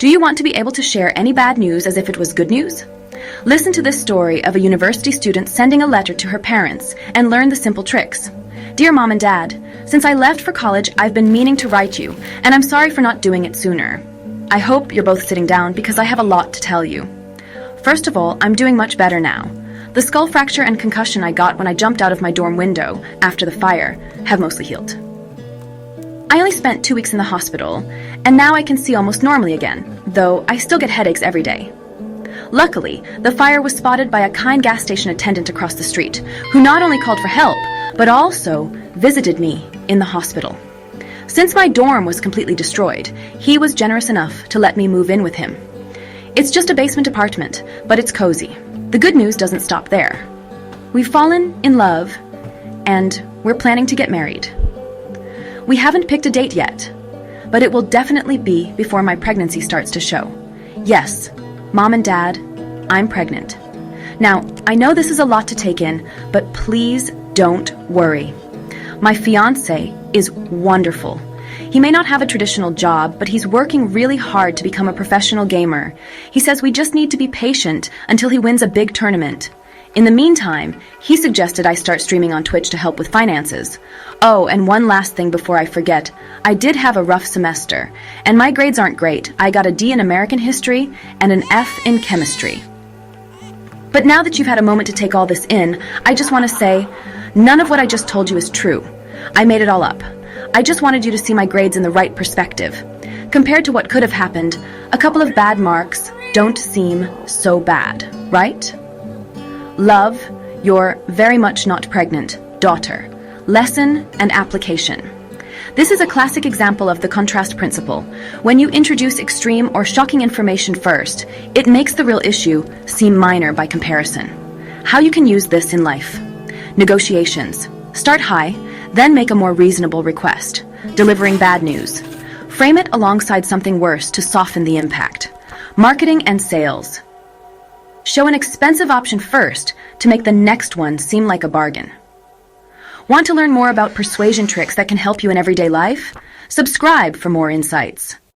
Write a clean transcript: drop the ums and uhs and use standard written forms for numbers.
Do you want to be able to share any bad news as if it was good news? Listen to this story of a university student sending a letter to her parents and learn the simple tricks. Dear Mom and Dad, since I left for college, I've been meaning to write you, and I'm sorry for not doing it sooner. I hope you're both sitting down because I have a lot to tell you. First of all, I'm doing much better now. The skull fracture and concussion I got when I jumped out of my dorm window after the fire have mostly healed. I only spent 2 weeks in the hospital, and now I can see almost normally again, though I still get headaches every day. Luckily, the fire was spotted by a kind gas station attendant across the street, who not only called for help, but also visited me in the hospital. Since my dorm was completely destroyed, he was generous enough to let me move in with him. It's just a basement apartment, but it's cozy. The good news doesn't stop there. We've fallen in love, and we're planning to get married. We haven't picked a date yet, but it will definitely be before my pregnancy starts to show. Yes, Mom and Dad, I'm pregnant. Now, I know this is a lot to take in, but please don't worry. My fiancé is wonderful. He may not have a traditional job, but he's working really hard to become a professional gamer. He says we just need to be patient until he wins a big tournament. In the meantime, he suggested I start streaming on Twitch to help with finances. Oh, and one last thing before I forget. I did have a rough semester, and my grades aren't great. I got a D in American history and an F in chemistry. But now that you've had a moment to take all this in, I just want to say, none of what I just told you is true. I made it all up. I just wanted you to see my grades in the right perspective. Compared to what could have happened, a couple of bad marks don't seem so bad, right? Love, your very much not pregnant daughter. Lesson and application. This is a classic example of the contrast principle. When you introduce extreme or shocking information first, it makes the real issue seem minor by comparison. How you can use this in life. Negotiations. Start high, then make a more reasonable request. Delivering bad news. Frame it alongside something worse to soften the impact. Marketing and sales. Show an expensive option first to make the next one seem like a bargain. Want to learn more about persuasion tricks that can help you in everyday life? Subscribe for more insights.